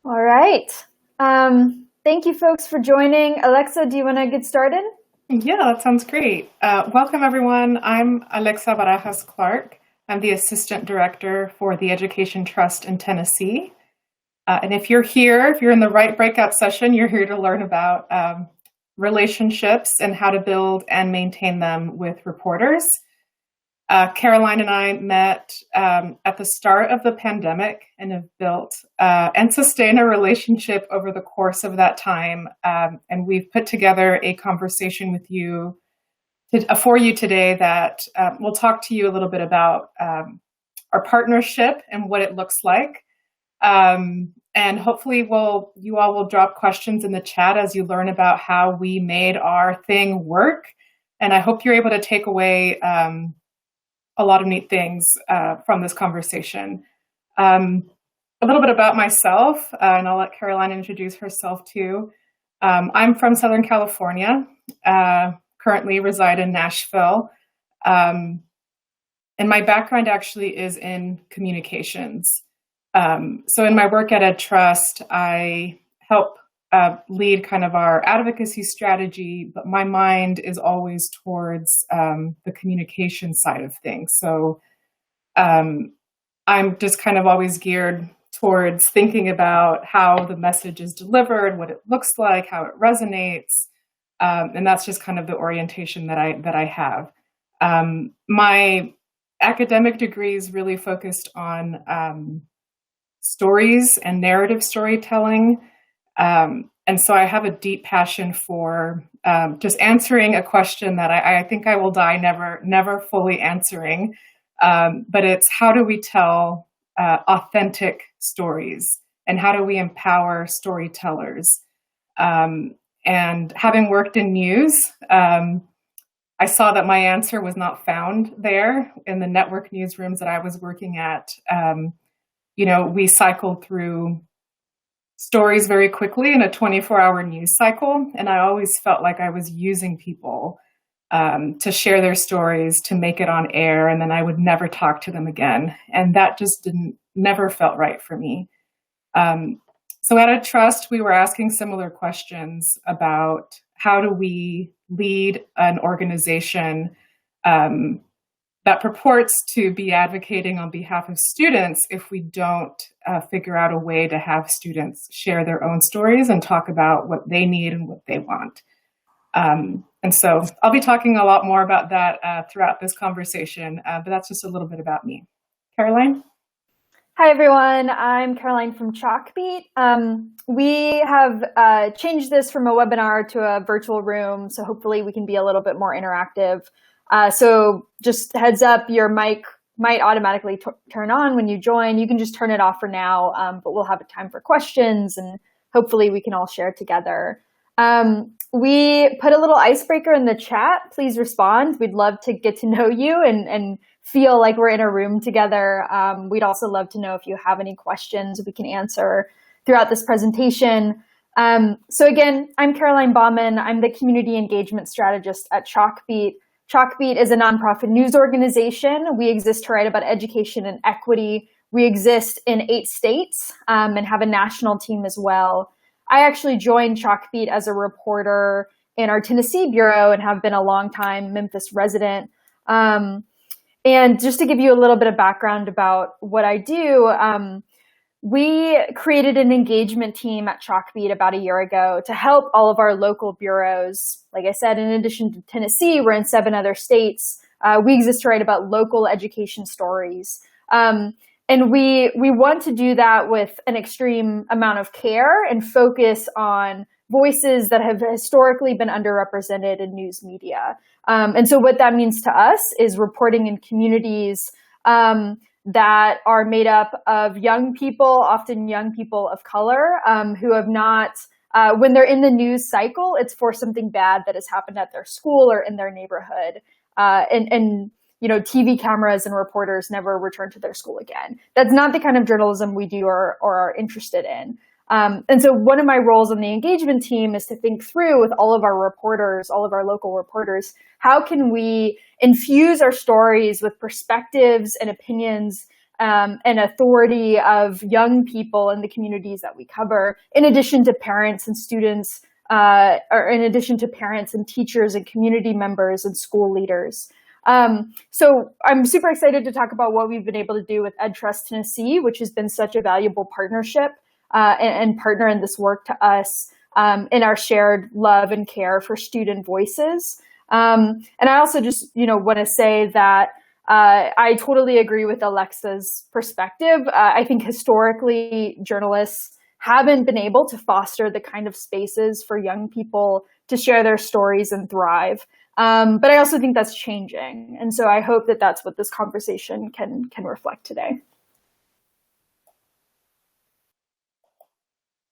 All right. Thank you folks for joining. Alexa, do you want to get started? Yeah, that sounds great. Welcome, everyone. I'm Alexa Barajas Clark. I'm the Assistant Director for the Education Trust in Tennessee. And if you're here, if you're in the right breakout session, you're here to learn about relationships and how to build and maintain them with reporters. Caroline and I met at the start of the pandemic and have built and sustained a relationship over the course of that time. And we've put together a conversation with you for you today that we'll talk to you a little bit about our partnership and what it looks like. And hopefully you all will drop questions in the chat as you learn about how we made our thing work. And I hope you're able to take away a lot of neat things from this conversation. A little bit about myself, and I'll let Caroline introduce herself too. I'm from Southern California, currently reside in Nashville. And my background actually is in communications. So in my work at EdTrust, I help lead kind of our advocacy strategy, but my mind is always towards the communication side of things. So I'm just kind of always geared towards thinking about how the message is delivered, what it looks like, how it resonates. And that's just kind of the orientation that I have. My academic degree is really focused on stories and narrative storytelling. And so I have a deep passion for just answering a question that I think I will die never fully answering. But it's how do we tell authentic stories, and how do we empower storytellers? And having worked in news, I saw that my answer was not found there in the network newsrooms that I was working at. We cycled through stories very quickly in a 24-hour news cycle. And I always felt like I was using people to share their stories, to make it on air, and then I would never talk to them again. And that just never felt right for me. So at EdTrust, we were asking similar questions about how do we lead an organization that purports to be advocating on behalf of students if we don't figure out a way to have students share their own stories and talk about what they need and what they want. And so I'll be talking a lot more about that throughout this conversation, but that's just a little bit about me. Caroline? Hi, everyone. I'm Caroline from Chalkbeat. We have changed this from a webinar to a virtual room, so hopefully we can be a little bit more interactive. So just heads up, your mic might automatically turn on when you join. You can just turn it off for now, but we'll have a time for questions, and hopefully we can all share together. We put a little icebreaker in the chat. Please respond. We'd love to get to know you and feel like we're in a room together. We'd also love to know if you have any questions we can answer throughout this presentation. So again, I'm Caroline Baumann. I'm the Community Engagement Strategist at Chalkbeat. Chalkbeat is a nonprofit news organization. We exist to write about education and equity. We exist in 8 states and have a national team as well. I actually joined Chalkbeat as a reporter in our Tennessee bureau and have been a long-time Memphis resident. And just to give you a little bit of background about what I do, we created an engagement team at Chalkbeat about a year ago to help all of our local bureaus. Like I said, in addition to Tennessee, we're in 7 other states. We exist to write about local education stories. And we want to do that with an extreme amount of care and focus on voices that have historically been underrepresented in news media. And so what that means to us is reporting in communities that are made up of young people, often young people of color, who have not, when they're in the news cycle, it's for something bad that has happened at their school or in their neighborhood. And TV cameras and reporters never return to their school again. That's not the kind of journalism we do or are interested in. And so one of my roles on the engagement team is to think through with all of our reporters, all of our local reporters, how can we infuse our stories with perspectives and opinions and authority of young people in the communities that we cover, in addition to parents and students, or in addition to parents and teachers and community members and school leaders. So I'm super excited to talk about what we've been able to do with EdTrust Tennessee, which has been such a valuable partnership and partner in this work to us in our shared love and care for student voices. And I also just, want to say that I totally agree with Alexa's perspective. I think historically journalists haven't been able to foster the kind of spaces for young people to share their stories and thrive. But I also think that's changing. And so I hope that that's what this conversation can reflect today.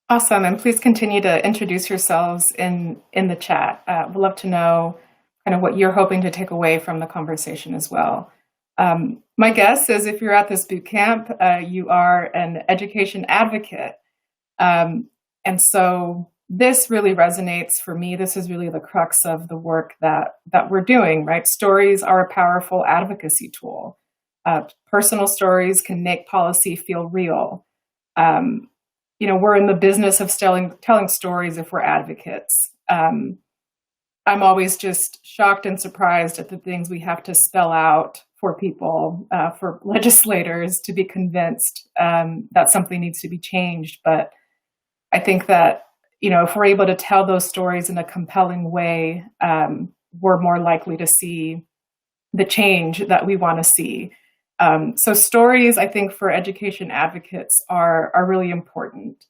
Awesome. And please continue to introduce yourselves in the chat. We'd love to know kind of what you're hoping to take away from the conversation as well. My guess is if you're at this boot camp, you are an education advocate. And so this really resonates for me. This is really the crux of the work that we're doing, right? Stories are a powerful advocacy tool. Personal stories can make policy feel real. We're in the business of telling stories if we're advocates. I'm always just shocked and surprised at the things we have to spell out for people, for legislators to be convinced that something needs to be changed. But I think that, if we're able to tell those stories in a compelling way, we're more likely to see the change that we want to see. So stories, I think, for education advocates are really important.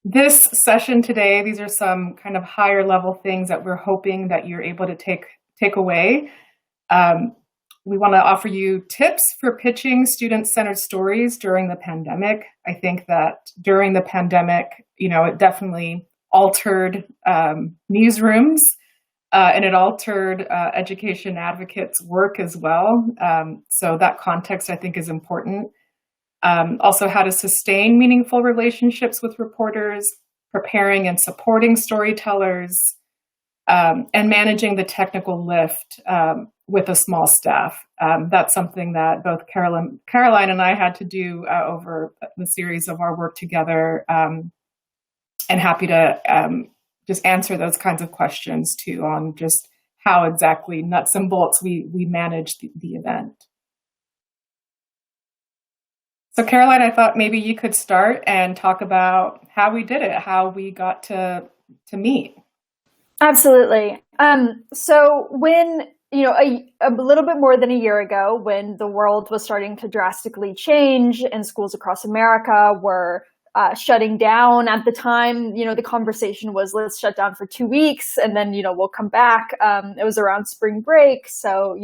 This session today, these are some kind of higher level things that we're hoping that you're able to take away. We want to offer you tips for pitching student-centered stories during the pandemic. I think that during the pandemic, it definitely altered newsrooms and it altered education advocates' work as well. So that context, I think, is important. Also, how to sustain meaningful relationships with reporters, preparing and supporting storytellers, and managing the technical lift with a small staff. That's something that both Caroline and I had to do over the series of our work together, and happy to just answer those kinds of questions too on just how exactly nuts and bolts we manage the event. So Caroline, I thought maybe you could start and talk about how we did it, how we got to meet. Absolutely. So when, a little bit more than a year ago, when the world was starting to drastically change and schools across America were shutting down at the time, the conversation was, let's shut down for 2 weeks and then, we'll come back. It was around spring break. So,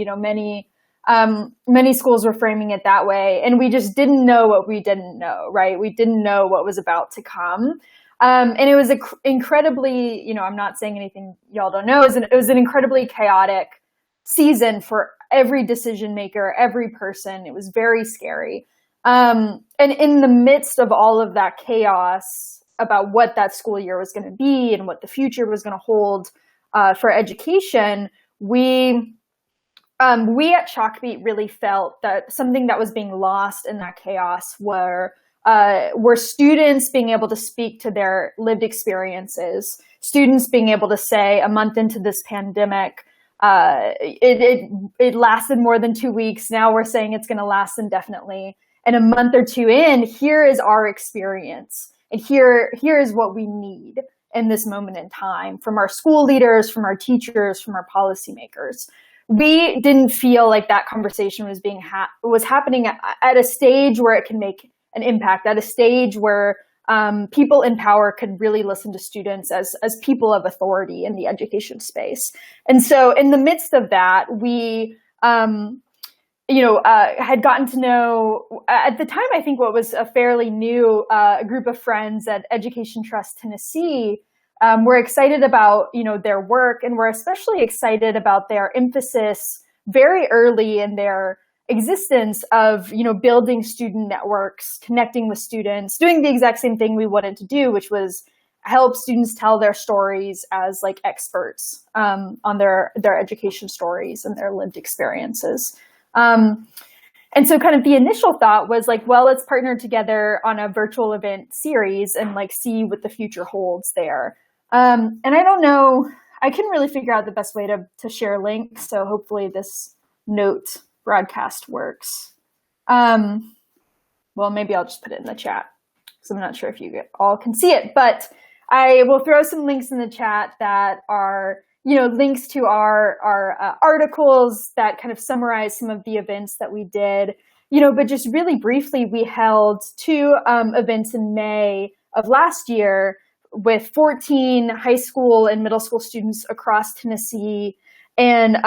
many schools were framing it that way. And we just didn't know what we didn't know, right? We didn't know what was about to come. And it was incredibly, I'm not saying anything y'all don't know, it was an incredibly chaotic season for every decision maker, every person. It was very scary. And in the midst of all of that chaos about what that school year was going to be and what the future was going to hold for education, we at Chalkbeat really felt that something that was being lost in that chaos were students being able to speak to their lived experiences, students being able to say, a month into this pandemic, it lasted more than 2 weeks. Now we're saying it's going to last indefinitely. And a month or two in, here is our experience. And here is what we need in this moment in time from our school leaders, from our teachers, from our policymakers. We didn't feel like that conversation was happening at a stage where it can make an impact, at a stage where people in power could really listen to students as people of authority in the education space. And so in the midst of that, we had gotten to know, at the time, I think what was a fairly new group of friends at Education Trust Tennessee. We're excited about, their work, and we're especially excited about their emphasis very early in their existence of, building student networks, connecting with students, doing the exact same thing we wanted to do, which was help students tell their stories as like experts on their education stories and their lived experiences. And And so kind of the initial thought was like, well, let's partner together on a virtual event series and like see what the future holds there. And I don't know, I couldn't really figure out the best way to share links. So hopefully this note broadcast works. Well, maybe I'll just put it in the chat because I'm not sure if you all can see it, but I will throw some links in the chat that are, links to our articles that kind of summarize some of the events that we did, but just really briefly, we held 2 events in May of last year with 14 high school and middle school students across Tennessee and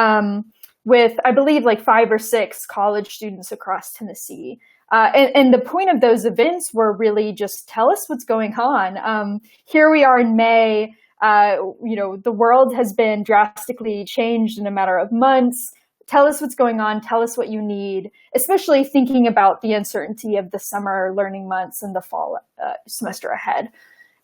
with, I believe, like 5 or 6 college students across Tennessee. And the point of those events were really just tell us what's going on. Here we are in May. The world has been drastically changed in a matter of months. Tell us what's going on. Tell us what you need, especially thinking about the uncertainty of the summer learning months and the fall semester ahead.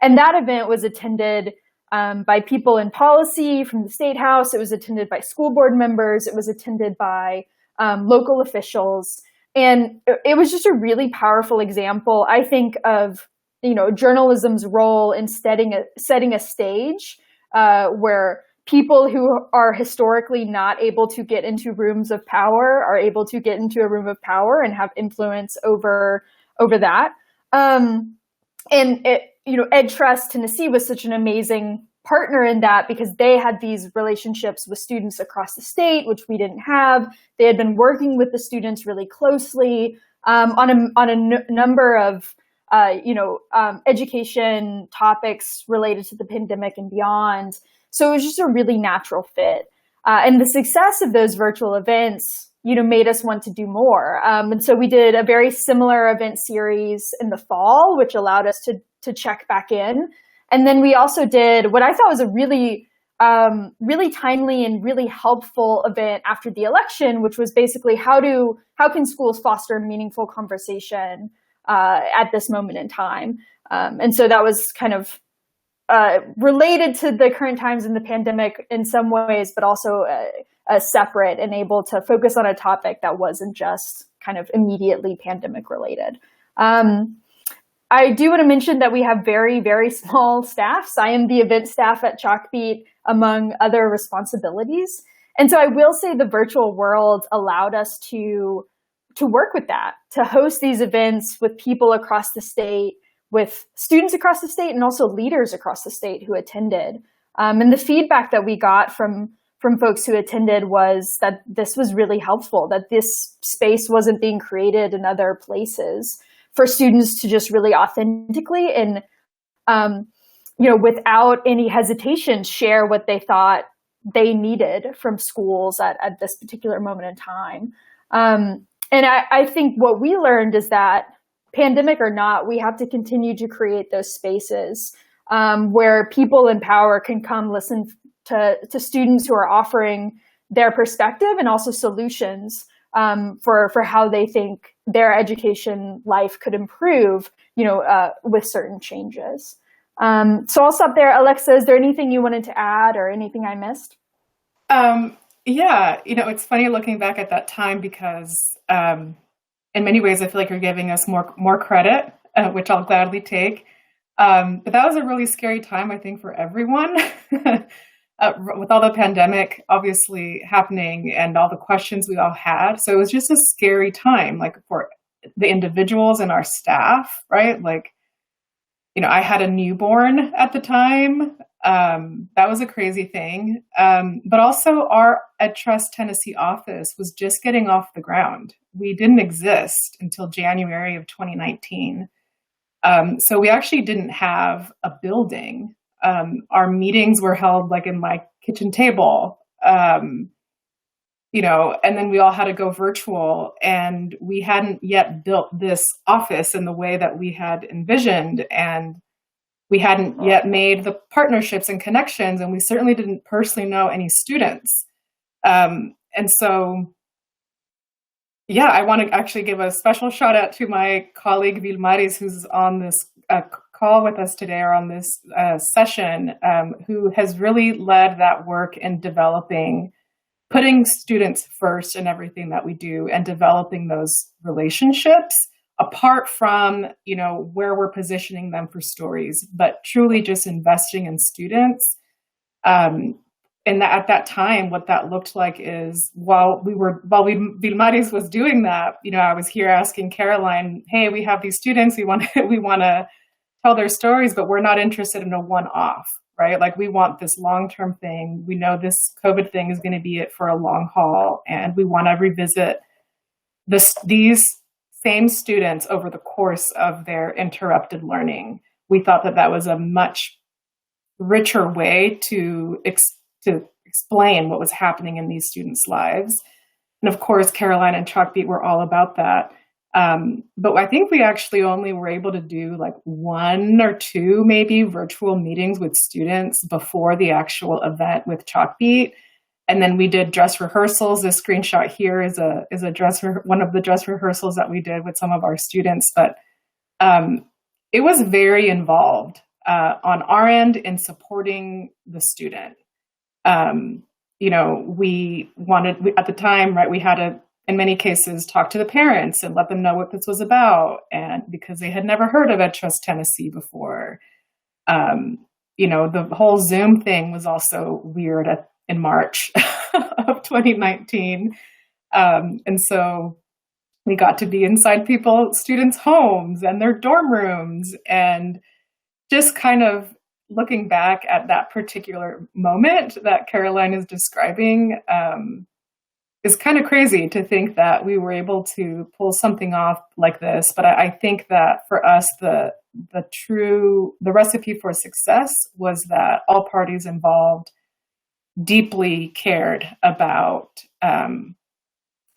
And that event was attended by people in policy from the State House. It was attended by school board members. It was attended by local officials. And it was just a really powerful example, I think, of journalism's role in setting a stage where people who are historically not able to get into rooms of power are able to get into a room of power and have influence over that. And Ed Trust Tennessee was such an amazing partner in that because they had these relationships with students across the state, which we didn't have. They had been working with the students really closely on a number of education topics related to the pandemic and beyond. So it was just a really natural fit. And the success of those virtual events, made us want to do more. And so we did a very similar event series in the fall, which allowed us to check back in. And then we also did what I thought was a really timely and really helpful event after the election, which was basically how can schools foster meaningful conversation at this moment in time. And so that was kind of related to the current times in the pandemic in some ways, but also separate and able to focus on a topic that wasn't just kind of immediately pandemic related. I do want to mention that we have very, very small staffs. I am the event staff at Chalkbeat, among other responsibilities. And so I will say the virtual world allowed us to work with that, to host these events with people across the state, with students across the state, and also leaders across the state who attended. And the feedback that we got from folks who attended was that this was really helpful, that this space wasn't being created in other places for students to just really authentically and, without any hesitation, share what they thought they needed from schools at this particular moment in time. And I think what we learned is that, pandemic or not, we have to continue to create those spaces where people in power can come listen to students who are offering their perspective and also solutions for how they think their education life could improve, with certain changes. So I'll stop there. Alexa, is there anything you wanted to add or anything I missed? Yeah, it's funny looking back at that time because in many ways, I feel like you're giving us more credit, which I'll gladly take. But that was a really scary time, I think, for everyone. With all the pandemic obviously happening and all the questions we all had. So it was just a scary time, like for the individuals and our staff, right? Like, I had a newborn at the time. That was a crazy thing. But also our Ed Trust Tennessee office was just getting off the ground. We didn't exist until January of 2019. So we actually didn't have a building. Our meetings were held like in my kitchen table, and then we all had to go virtual, and we hadn't yet built this office in the way that we had envisioned, and we hadn't yet made the partnerships and connections, and we certainly didn't personally know any students. And so, yeah, I want to actually give a special shout out to my colleague Vilmaris, who's on this call with us today, or on this session, who has really led that work in developing putting students first in everything that we do and developing those relationships apart from, where we're positioning them for stories, but truly just investing in students. And at that time, what that looked like is while Vilmaris was doing that, I was here asking Caroline, hey, we have these students, we want to tell their stories, but we're not interested in a one-off, right? Like, we want this long-term thing. We know this COVID thing is going to be it for a long haul, and we want to revisit these same students over the course of their interrupted learning. We thought that was a much richer way to explain what was happening in these students' lives. And of course, Caroline and Chalkbeat were all about that. But I think we actually only were able to do like 1 or 2 maybe virtual meetings with students before the actual event with Chalkbeat. And then we did dress rehearsals. This screenshot here is one of the dress rehearsals that we did with some of our students. But it was very involved on our end in supporting the student. We at the time, right, we had to, in many cases, talk to the parents and let them know what this was about, and because they had never heard of EdTrust Tennessee before. The whole Zoom thing was also weird in March of 2019. And so we got to be inside students' homes and their dorm rooms, and just kind of looking back at that particular moment that Caroline is describing, is kind of crazy to think that we were able to pull something off like this. But I think that for us, the recipe for success was that all parties involved deeply cared about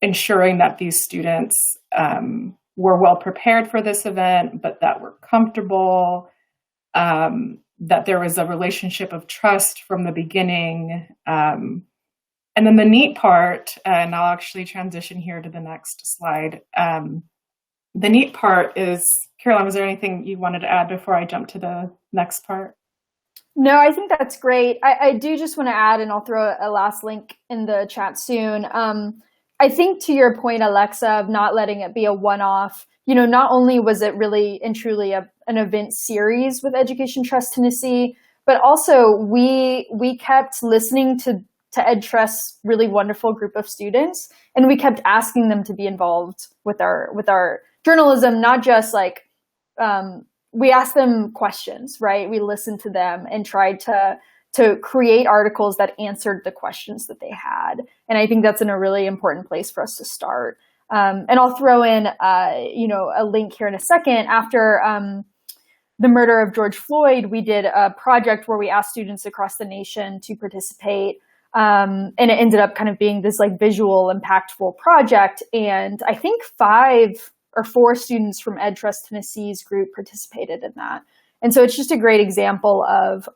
ensuring that these students were well prepared for this event, but that were comfortable, that there was a relationship of trust from the beginning. And then the neat part, and I'll actually transition here to the next slide. The neat part is, Caroline, was there anything you wanted to add before I jump to the next part? No, I think that's great. I do just want to add, and I'll throw a last link in the chat soon. I think to your point, Alexa, of not letting it be a one-off, not only was it really and truly an event series with Education Trust Tennessee, but also we kept listening to EdTrust's really wonderful group of students, and we kept asking them to be involved with our journalism, not just like, we asked them questions, right? We listened to them and tried to create articles that answered the questions that they had. And I think that's in a really important place for us to start. And I'll throw in, a link here in a second. After the murder of George Floyd, we did a project where we asked students across the nation to participate. And it ended up kind of being this like visual, impactful project. And I think 5 or 4 students from EdTrust Tennessee's group participated in that. And so it's just a great example of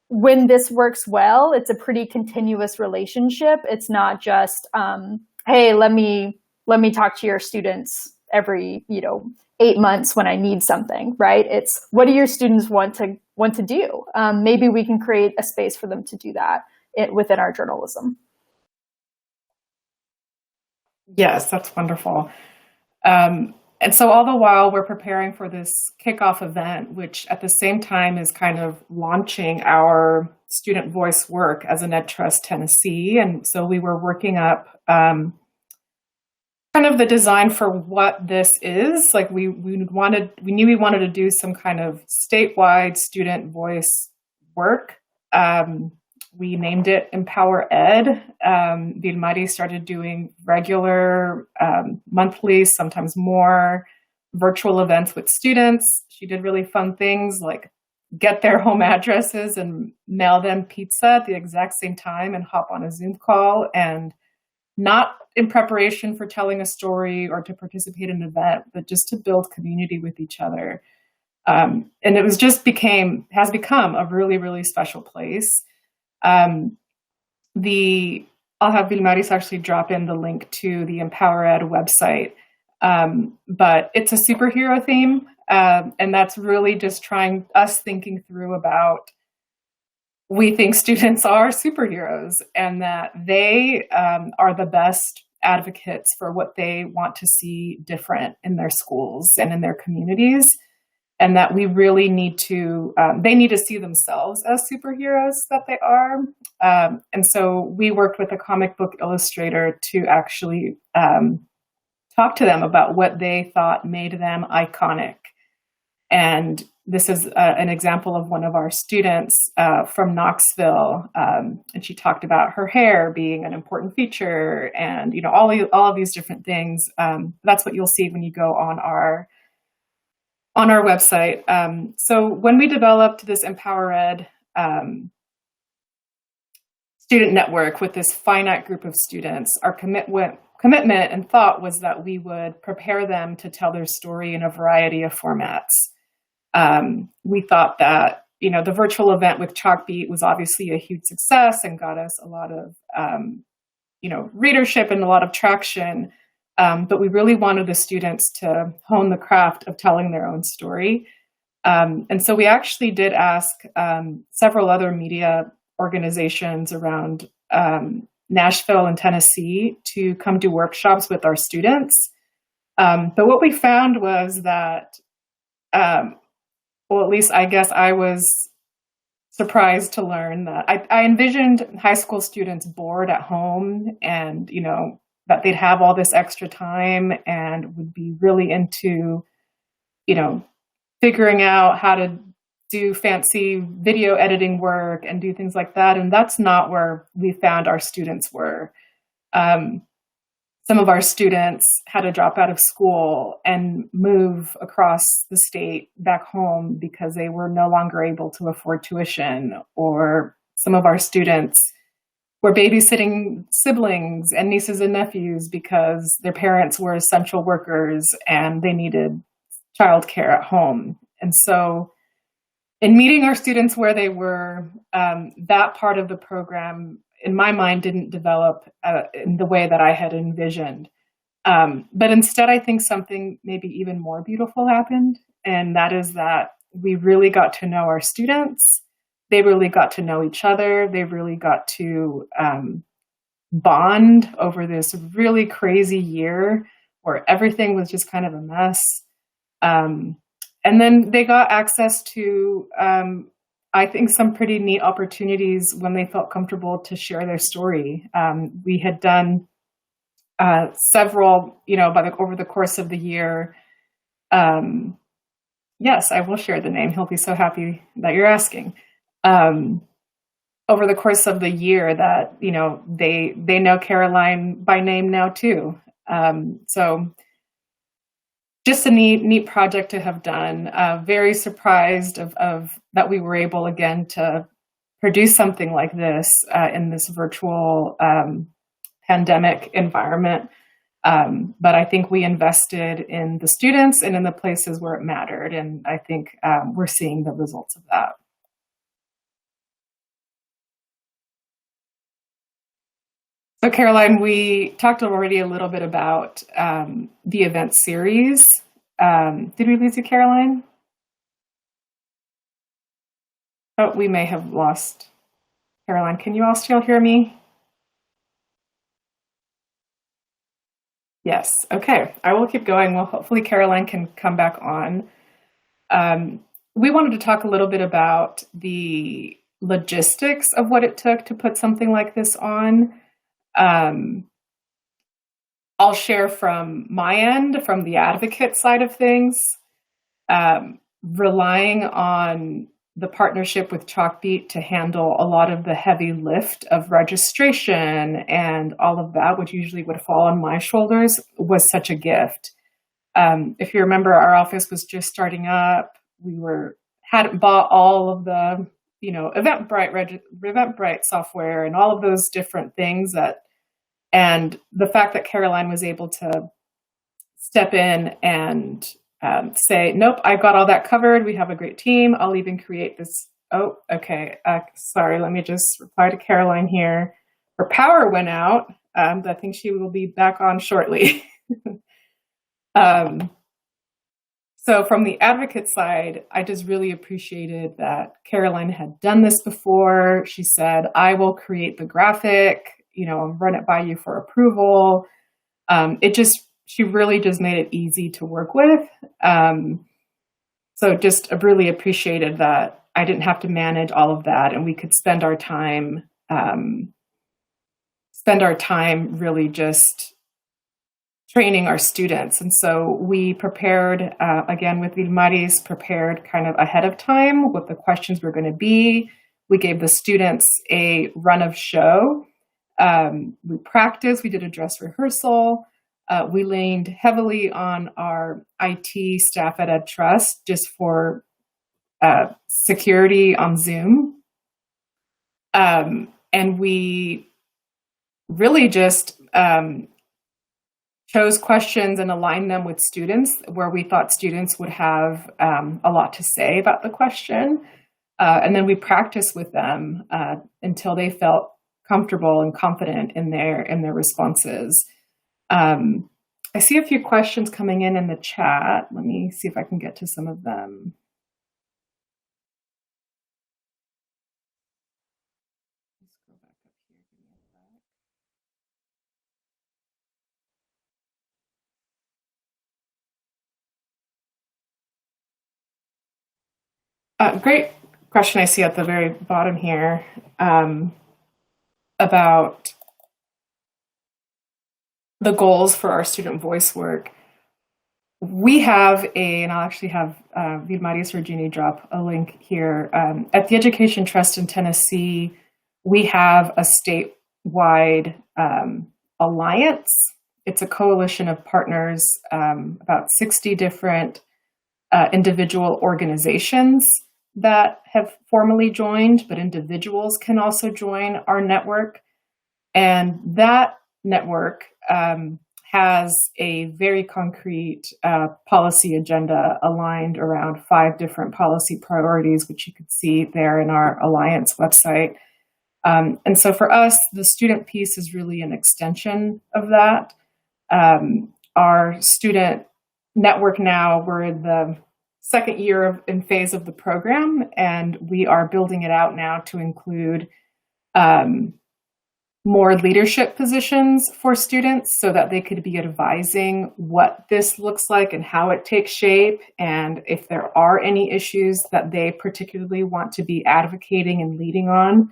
when this works well, it's a pretty continuous relationship. It's not just, hey, let me talk to your students every, 8 months when I need something, right? It's what do your students want to do? Maybe we can create a space for them to do that within our journalism. Yes, that's wonderful. And so all the while we're preparing for this kickoff event, which at the same time is kind of launching our student voice work as an EdTrust Tennessee. And so we were working up kind of the design for what this is. Like we knew we wanted to do some kind of statewide student voice work. We named it Empower Ed. Vilmari started doing regular, monthly, sometimes more, virtual events with students. She did really fun things like get their home addresses and mail them pizza at the exact same time and hop on a Zoom call, and not in preparation for telling a story or to participate in an event, but just to build community with each other. And it has become a really, really special place. I'll have Vilmaris actually drop in the link to the Empower Ed website. But it's a superhero theme. And that's really just thinking through about we think students are superheroes and that they are the best advocates for what they want to see different in their schools and in their communities, and that we really need to, they need to see themselves as superheroes that they are. And so we worked with a comic book illustrator to actually talk to them about what they thought made them iconic. And this is an example of one of our students from Knoxville, and she talked about her hair being an important feature, and all of these different things. That's what you'll see when you go on our website. So when we developed this EmpowerEd student network with this finite group of students, our commitment and thought was that we would prepare them to tell their story in a variety of formats. We thought that, the virtual event with Chalkbeat was obviously a huge success and got us a lot of, readership and a lot of traction. But we really wanted the students to hone the craft of telling their own story. And so we actually did ask several other media organizations around Nashville and Tennessee to come do workshops with our students. But what we found was that, well, at least I guess I was surprised to learn that I envisioned high school students bored at home and, that they'd have all this extra time and would be really into, figuring out how to do fancy video editing work and do things like that. And that's not where we found our students were. Some of our students had to drop out of school and move across the state back home because they were no longer able to afford tuition, or some of our students were babysitting siblings and nieces and nephews because their parents were essential workers and they needed childcare at home. And so in meeting our students where they were, that part of the program, in my mind, didn't develop in the way that I had envisioned. But instead, I think something maybe even more beautiful happened. And that is that we really got to know our students. They really got to know each other. They really got to bond over this really crazy year where everything was just kind of a mess. And then they got access to, I think, some pretty neat opportunities when they felt comfortable to share their story. We had done several, over the course of the year. Yes, I will share the name. He'll be so happy that you're asking. Over the course of the year that, they know Caroline by name now too. So just a neat project to have done. Very surprised of that we were able again to produce something like this in this virtual pandemic environment. But I think we invested in the students and in the places where it mattered, and I think we're seeing the results of that. So Caroline, we talked already a little bit about the event series. Did we lose you, Caroline? Oh, we may have lost Caroline. Can you all still hear me? Yes. Okay. I will keep going. Well, hopefully Caroline can come back on. We wanted to talk a little bit about the logistics of what it took to put something like this on. I'll share from my end, from the advocate side of things, relying on the partnership with Chalkbeat to handle a lot of the heavy lift of registration and all of that, which usually would fall on my shoulders, was such a gift. If you remember, our office was just starting up. We hadn't bought all of the, Eventbrite software and all of those different things and the fact that Caroline was able to step in and say, nope, I've got all that covered. We have a great team. I'll even create this. Oh, okay. Sorry. Let me just reply to Caroline here. Her power went out. I think she will be back on shortly. So from the advocate side, I just really appreciated that Caroline had done this before. She said, I will create the graphic, and run it by you for approval. She really just made it easy to work with. So just really appreciated that I didn't have to manage all of that, and we could spend our time really just training our students. And so we prepared, again, with Vilmaris, prepared kind of ahead of time what the questions were going to be. We gave the students a run of show. We practiced, we did a dress rehearsal. We leaned heavily on our IT staff at Ed Trust just for security on Zoom. And we really just chose questions and aligned them with students where we thought students would have a lot to say about the question. And then we practiced with them until they felt comfortable and confident in their responses. I see a few questions coming in the chat. Let me see if I can get to some of them. Great question I see at the very bottom here about the goals for our student voice work. We have and I'll actually have Vilmaris or Jeannie drop a link here. At the Education Trust in Tennessee, we have a statewide alliance. It's a coalition of partners, about 60 different individual organizations that have formally joined, but individuals can also join our network. And that network has a very concrete policy agenda aligned around 5 different policy priorities, which you could see there in our Alliance website. And so for us, the student piece is really an extension of that. Our student network now, we're in the second year in phase of the program, and we are building it out now to include more leadership positions for students so that they could be advising what this looks like and how it takes shape, and if there are any issues that they particularly want to be advocating and leading on.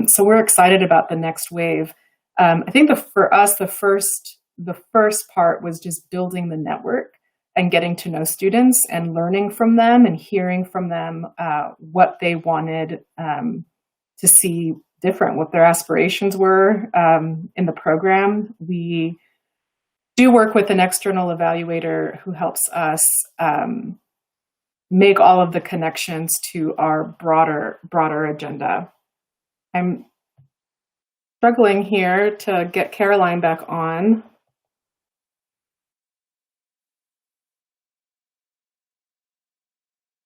So we're excited about the next wave. I think for us, the first part was just building the network and getting to know students and learning from them and hearing from them what they wanted to see different, what their aspirations were in the program. We do work with an external evaluator who helps us make all of the connections to our broader agenda. I'm struggling here to get Caroline back on.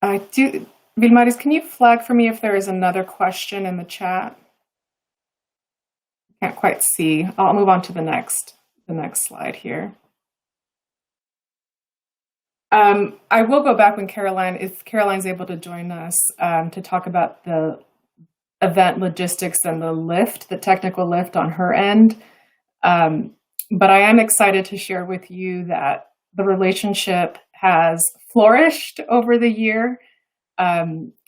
Vilmaris, can you flag for me if there is another question in the chat? Can't quite see. I'll move on to the next slide here. I will go back if Caroline's able to join us to talk about the event logistics and the technical lift on her end. But I am excited to share with you that the relationship has flourished over the year.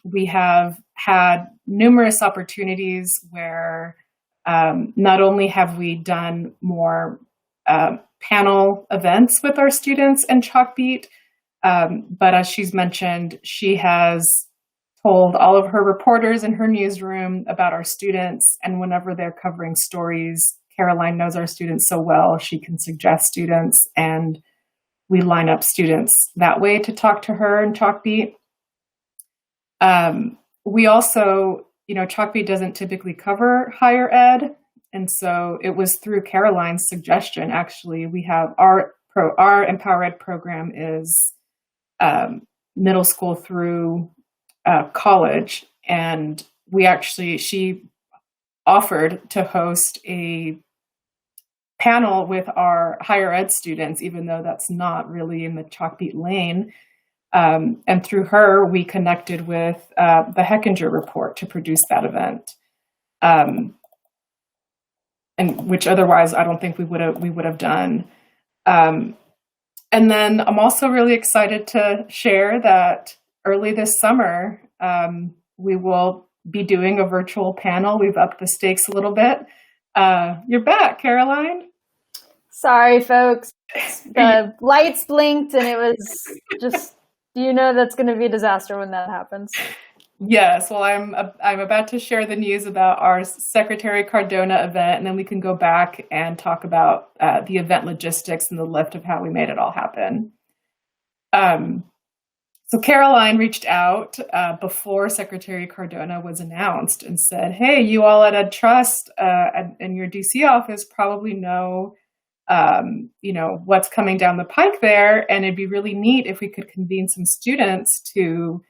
We have had numerous opportunities where not only have we done more panel events with our students and Chalkbeat, but as she's mentioned, she has told all of her reporters in her newsroom about our students, and whenever they're covering stories, Caroline knows our students so well, she can suggest students, and we line up students that way to talk to her and Chalkbeat. We also, Chalkbeat doesn't typically cover higher ed, and so it was through Caroline's suggestion, actually. We have our Empower Ed program is middle school through college, and she offered to host a panel with our higher ed students, even though that's not really in the Chalkbeat lane. And through her, we connected with the Hechinger Report to produce that event. And which otherwise I don't think we would have done. And then I'm also really excited to share that early this summer, we will be doing a virtual panel. We've upped the stakes a little bit. You're back, Caroline. Sorry, folks. The lights blinked and it was just, that's going to be a disaster when that happens. Yes, well, I'm about to share the news about our Secretary Cardona event, and then we can go back and talk about the event logistics and the lift of how we made it all happen. So Caroline reached out before Secretary Cardona was announced and said, hey, you all at EdTrust and your DC office probably know what's coming down the pike there, and it'd be really neat if we could convene some students to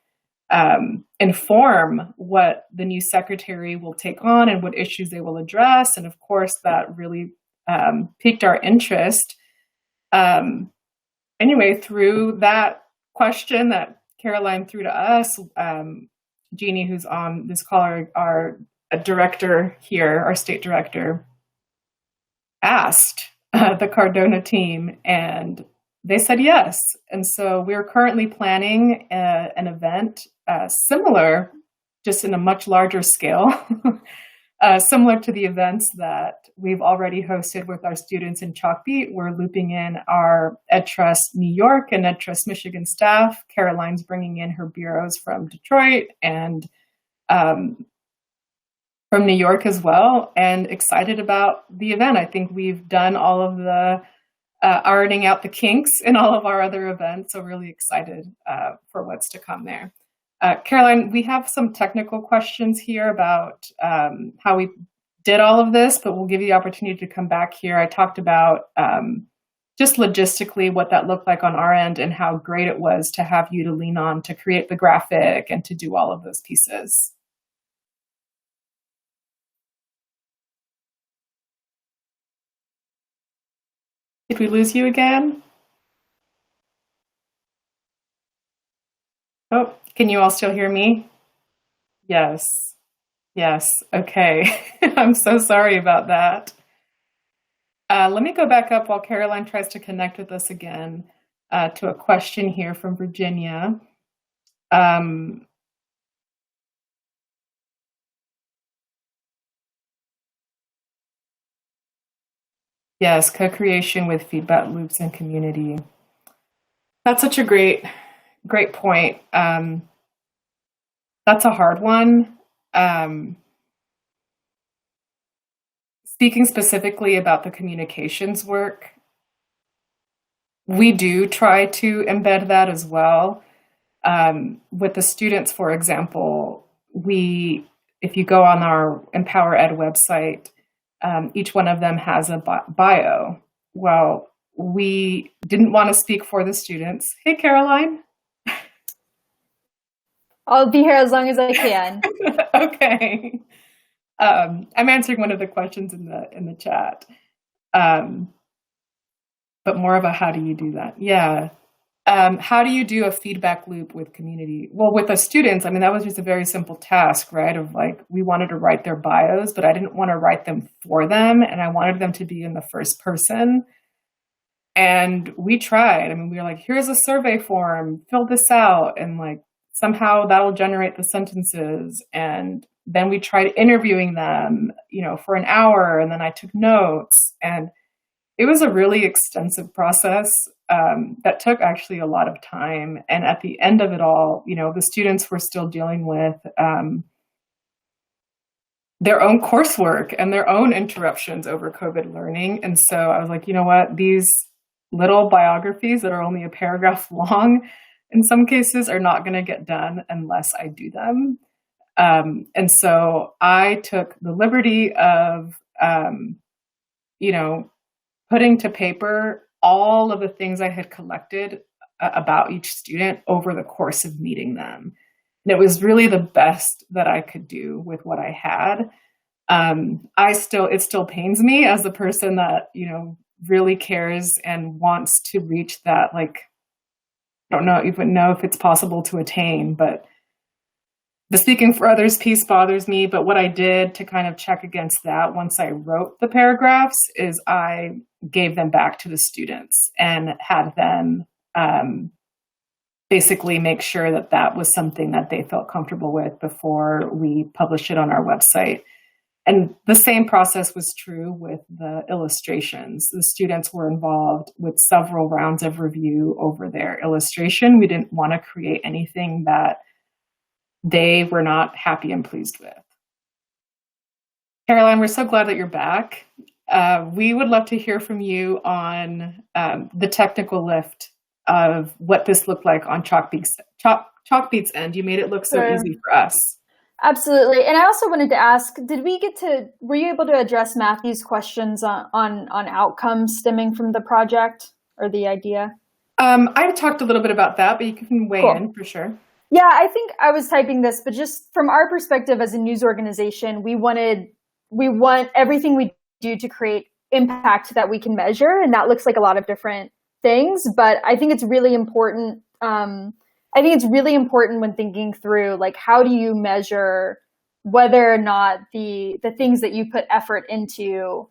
inform what the new secretary will take on and what issues they will address. And of course, that really piqued our interest. Anyway, through that question that Caroline threw to us, Jeannie, who's on this call, our director here, our state director, asked the Cardona team, and they said yes. And so we're currently planning an event similar, just in a much larger scale, similar to the events that we've already hosted with our students in Chalkbeat. We're looping in our EdTrust New York and EdTrust Michigan staff. Caroline's bringing in her bureaus from Detroit and from New York as well, and excited about the event. I think we've done all of the ironing out the kinks in all of our other events, so really excited for what's to come there. Caroline, we have some technical questions here about how we did all of this, but we'll give you the opportunity to come back here. I talked about just logistically what that looked like on our end and how great it was to have you to lean on to create the graphic and to do all of those pieces. Did we lose you again? Oh, can you all still hear me? Yes. Yes. Okay. I'm so sorry about that. Let me go back up while Caroline tries to connect with us again to a question here from Virginia. Yes, co-creation with feedback loops and community. That's such a great point. That's a hard one. Speaking specifically about the communications work, we do try to embed that as well. With the students, for example, if you go on our Empower Ed website, each one of them has a bio. Well, we didn't want to speak for the students. Hey, Caroline. I'll be here as long as I can. Okay. I'm answering one of the questions in the chat. But more of a how do you do that? Yeah. How do you do a feedback loop with community? Well, with the students, I mean, that was just a very simple task, right? Of like, we wanted to write their bios, but I didn't want to write them for them. And I wanted them to be in the first person. And we tried. I mean, we were like, here's a survey form, fill this out. And like, somehow that'll generate the sentences. And then we tried interviewing them, for an hour. And then I took notes. And it was a really extensive process that took actually a lot of time. And at the end of it all, the students were still dealing with their own coursework and their own interruptions over COVID learning. And so I was like, you know what, these little biographies that are only a paragraph long, in some cases are not going to get done unless I do them. And so I took the liberty of, putting to paper all of the things I had collected about each student over the course of meeting them. And it was really the best that I could do with what I had. It still pains me as the person that, really cares and wants to reach that, like, don't even know if it's possible to attain, but the speaking for others piece bothers me. But what I did to kind of check against that once I wrote the paragraphs is I gave them back to the students and had them basically make sure that that was something that they felt comfortable with before we published it on our website. And the same process was true with the illustrations. The students were involved with several rounds of review over their illustration. We didn't want to create anything that they were not happy and pleased with. Caroline, we're so glad that you're back. We would love to hear from you on the technical lift of what this looked like on Chalkbeat's end. You made it look so easy for us. Absolutely. And I also wanted to ask, were you able to address Matthew's questions on outcomes stemming from the project or the idea? I talked a little bit about that, but you can weigh in for sure. Yeah, I think I was typing this, but just from our perspective as a news organization, we want everything we do to create impact that we can measure. And that looks like a lot of different things, but I think it's really important. When thinking through, like, how do you measure whether or not the things that you put effort into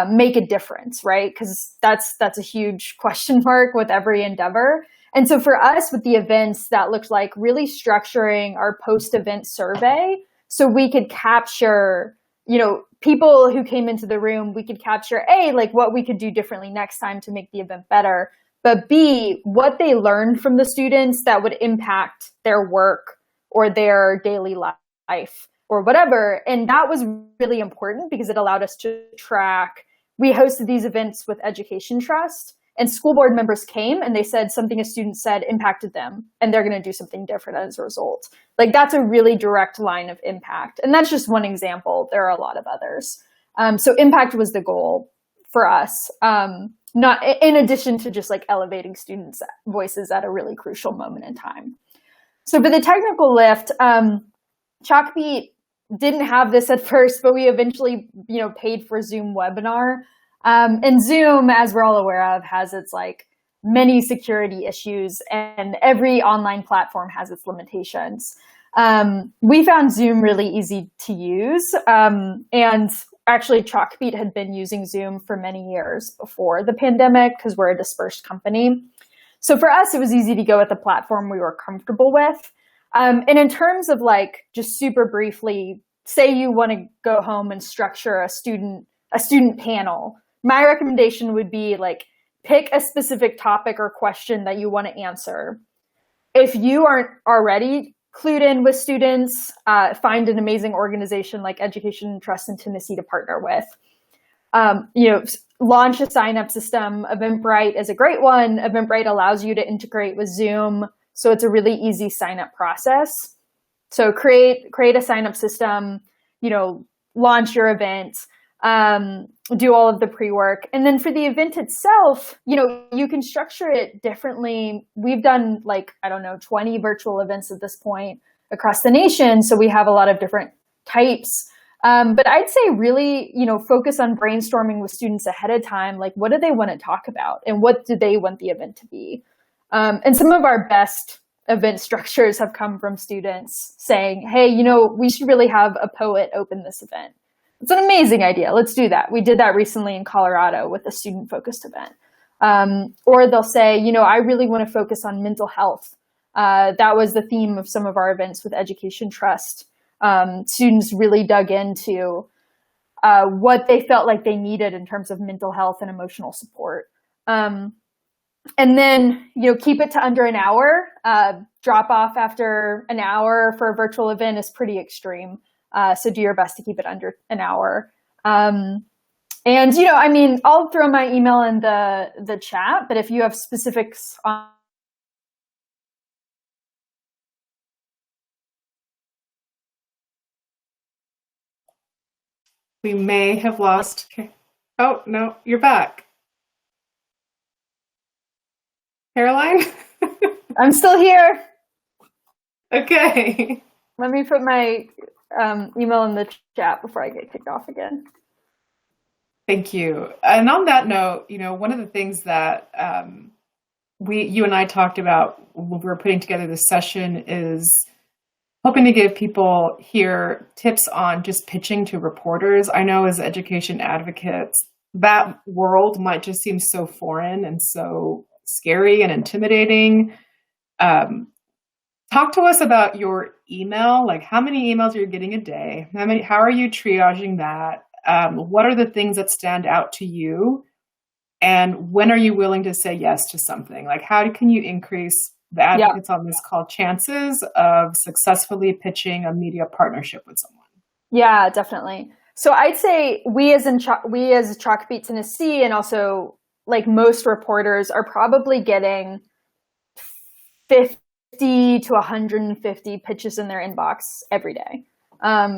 make a difference, right? Because that's a huge question mark with every endeavor. And so for us with the events, that looked like really structuring our post-event survey so we could capture, people who came into the room, we could capture A, like what we could do differently next time to make the event better, but B, what they learned from the students that would impact their work or their daily life or whatever. And that was really important because it allowed us to track. We hosted these events with Education Trust, and school board members came and they said something a student said impacted them and they're going to do something different as a result. Like, that's a really direct line of impact. And that's just one example. There are a lot of others. So impact was the goal for us. Not in addition to just like elevating students' voices at a really crucial moment in time. So for the technical lift, Chalkbeat didn't have this at first, but we eventually, paid for Zoom webinar. And Zoom, as we're all aware of, has its like many security issues, and every online platform has its limitations. We found Zoom really easy to use, and actually, Chalkbeat had been using Zoom for many years before the pandemic because we're a dispersed company. So for us, it was easy to go with a platform we were comfortable with. And in terms of like, just super briefly, say you want to go home and structure a student panel, my recommendation would be like, pick a specific topic or question that you want to answer. If you aren't already clued in with students, find an amazing organization like Education Trust in Tennessee to partner with. Launch a sign-up system. Eventbrite is a great one. Eventbrite allows you to integrate with Zoom, so it's a really easy sign-up process. So create a sign-up system, launch your event, do all of the pre-work. And then for the event itself, you can structure it differently. We've done 20 virtual events at this point across the nation. So we have a lot of different types. But I'd say really, focus on brainstorming with students ahead of time. Like, what do they want to talk about? And what do they want the event to be? And some of our best event structures have come from students saying, hey, we should really have a poet open this event. It's an amazing idea. Let's do that. We did that recently in Colorado with a student-focused event. Or they'll say, I really want to focus on mental health. That was the theme of some of our events with Education Trust. Students really dug into what they felt like they needed in terms of mental health and emotional support. And then, keep it to under an hour. Drop off after an hour for a virtual event is pretty extreme. So do your best to keep it under an hour. And, I'll throw my email in the chat, but if you have specifics on we may have lost. Oh, no, you're back. Caroline? I'm still here. Okay. Let me put my email in the chat before I get kicked off again. Thank you. And on that note, one of the things that you and I talked about when we were putting together this session is hoping to give people here tips on just pitching to reporters. I know as education advocates, that world might just seem so foreign and so scary and intimidating. Talk to us about your email. Like, how many emails are you getting a day? How are you triaging that? What are the things that stand out to you? And when are you willing to say yes to something? Like, how can you increase the advocates on this call chances of successfully pitching a media partnership with someone? Yeah, definitely. So I'd say we as Chalkbeat Tennessee, and also like most reporters, are probably getting 50 to 150 pitches in their inbox every day.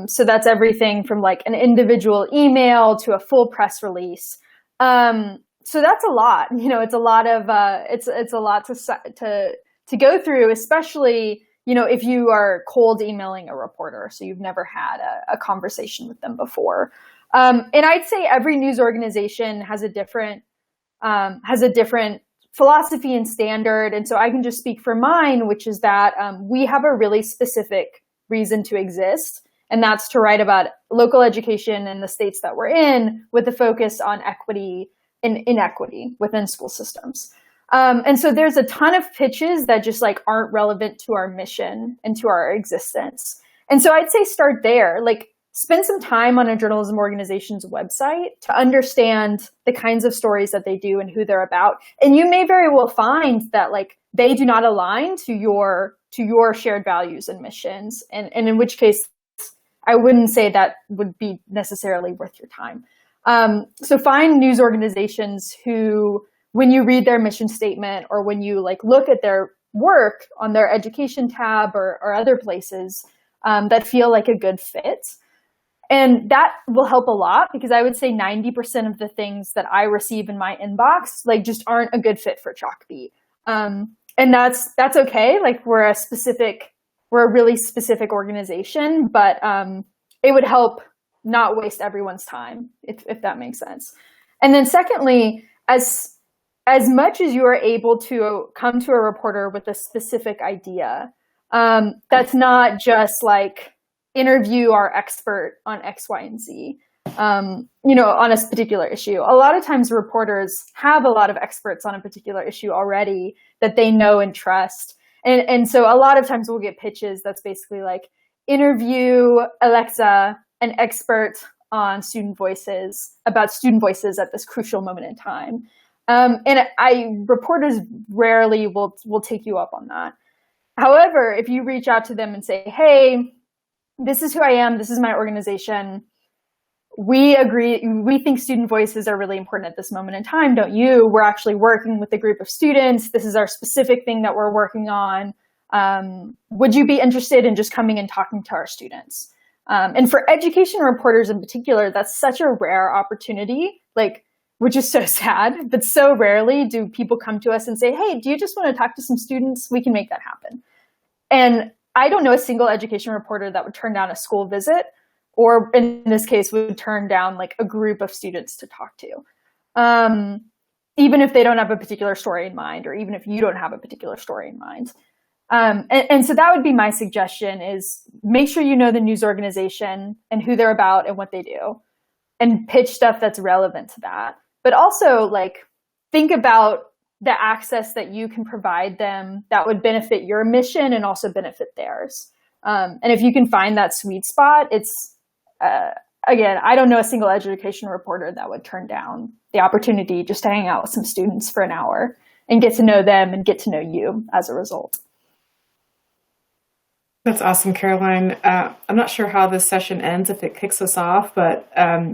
So that's everything from like an individual email to a full press release. So that's a lot. It's a lot of it's a lot to go through, especially if you are cold emailing a reporter, so you've never had a conversation with them before. And I'd say every news organization has a different philosophy and standard. And so I can just speak for mine, which is that we have a really specific reason to exist. And that's to write about local education in the states that we're in, with a focus on equity and inequity within school systems. And so there's a ton of pitches that just like aren't relevant to our mission and to our existence. And so I'd say start there. Like, spend some time on a journalism organization's website to understand the kinds of stories that they do and who they're about. And you may very well find that like they do not align to your shared values and missions. And in which case, I wouldn't say that would be necessarily worth your time. So find news organizations who, when you read their mission statement or when you like look at their work on their education tab or other places, that feel like a good fit. And that will help a lot, because I would say 90% of the things that I receive in my inbox like just aren't a good fit for Chalkbeat. And that's okay. Like, we're a really specific organization, but it would help not waste everyone's time, if that makes sense. And then secondly, as much as you are able to come to a reporter with a specific idea, that's not just like interview our expert on X, Y, and Z, on a particular issue. A lot of times reporters have a lot of experts on a particular issue already that they know and trust. And so a lot of times we'll get pitches that's basically like, interview Alexa, an expert on about student voices at this crucial moment in time. And reporters rarely will take you up on that. However, if you reach out to them and say, hey, this is who I am, this is my organization, we agree, we think student voices are really important at this moment in time, don't you? We're actually working with a group of students. This is our specific thing that we're working on. Would you be interested in just coming and talking to our students? And for education reporters in particular, that's such a rare opportunity, like, which is so sad, but so rarely do people come to us and say, hey, do you just want to talk to some students? We can make that happen. And I don't know a single education reporter that would turn down a school visit, or in this case, would turn down like a group of students to talk to, even if they don't have a particular story in mind, or even if you don't have a particular story in mind. And so that would be my suggestion, is make sure you know the news organization and who they're about and what they do, and pitch stuff that's relevant to that. But also, like, think about the access that you can provide them that would benefit your mission and also benefit theirs. And if you can find that sweet spot, it's, again, I don't know a single education reporter that would turn down the opportunity just to hang out with some students for an hour and get to know them and get to know you as a result. That's awesome, Caroline. I'm not sure how this session ends, if it kicks us off, but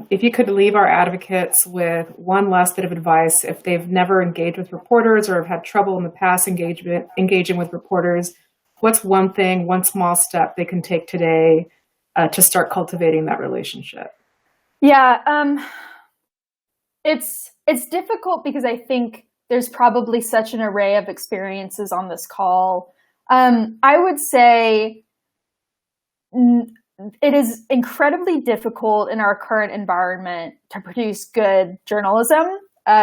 if you could leave our advocates with one last bit of advice, if they've never engaged with reporters or have had trouble in the past engaging with reporters, what's one thing, one small step they can take today to start cultivating that relationship? Yeah, it's difficult because I think there's probably such an array of experiences on this call. I would say it is incredibly difficult in our current environment to produce good journalism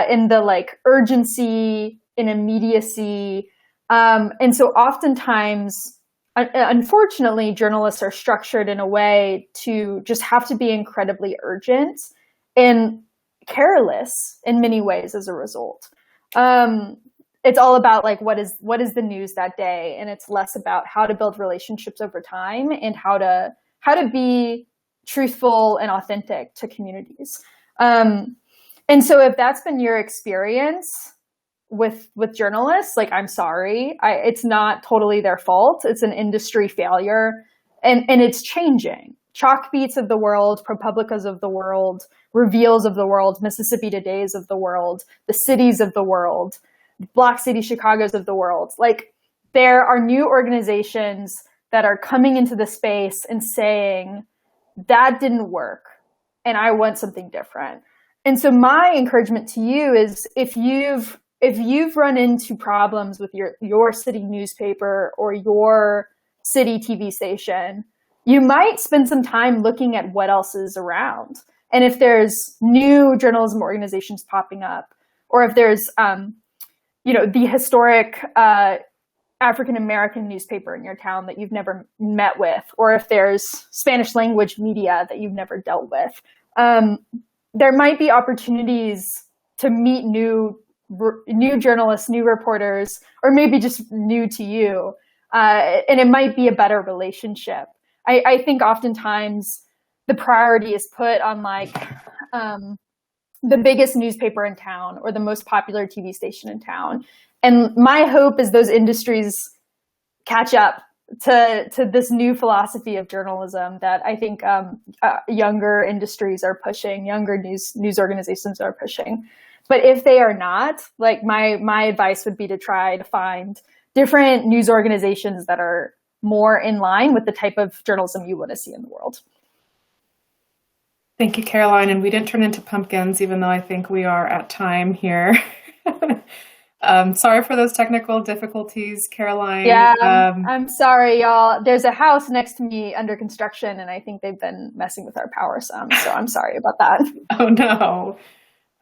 in the like urgency an immediacy. And so oftentimes, unfortunately, journalists are structured in a way to just have to be incredibly urgent and careless in many ways as a result. It's all about like what is the news that day, and it's less about how to build relationships over time and how to be truthful and authentic to communities. And so if that's been your experience with journalists, like, I'm sorry, it's not totally their fault. It's an industry failure, and it's changing. Chalkbeats of the world, ProPublicas of the world, Reveals of the world, Mississippi Todays of the world, the Cities of the world, Black City Chicagos of the world. Like, there are new organizations that are coming into the space and saying, that didn't work, and I want something different. And so my encouragement to you is, if you've run into problems with your city newspaper or your city TV station, you might spend some time looking at what else is around. And if there's new journalism organizations popping up, or if there's, the historic African-American newspaper in your town that you've never met with, or if there's Spanish language media that you've never dealt with, there might be opportunities to meet new journalists, new reporters, or maybe just new to you. And it might be a better relationship. I think oftentimes the priority is put on like the biggest newspaper in town or the most popular TV station in town. And my hope is those industries catch up to this new philosophy of journalism that I think younger industries are pushing, younger news organizations are pushing. But if they are not, like, my advice would be to try to find different news organizations that are more in line with the type of journalism you want to see in the world. Thank you, Caroline. And we didn't turn into pumpkins, even though I think we are at time here. Sorry for those technical difficulties, Caroline. Yeah, I'm sorry, y'all. There's a house next to me under construction, and I think they've been messing with our power some. So I'm sorry about that. Oh, no.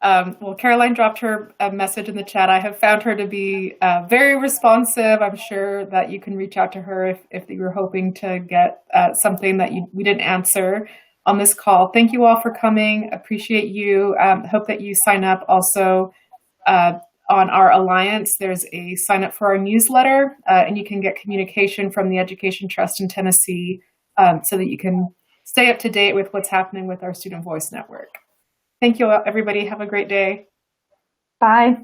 Well, Caroline dropped her a message in the chat. I have found her to be very responsive. I'm sure that you can reach out to her if you were hoping to get something that we didn't answer on this call. Thank you all for coming. Appreciate you. Hope that you sign up also on our Alliance. There's a sign up for our newsletter, and you can get communication from the Education Trust in Tennessee so that you can stay up to date with what's happening with our Student Voice Network. Thank you, everybody. Have a great day. Bye.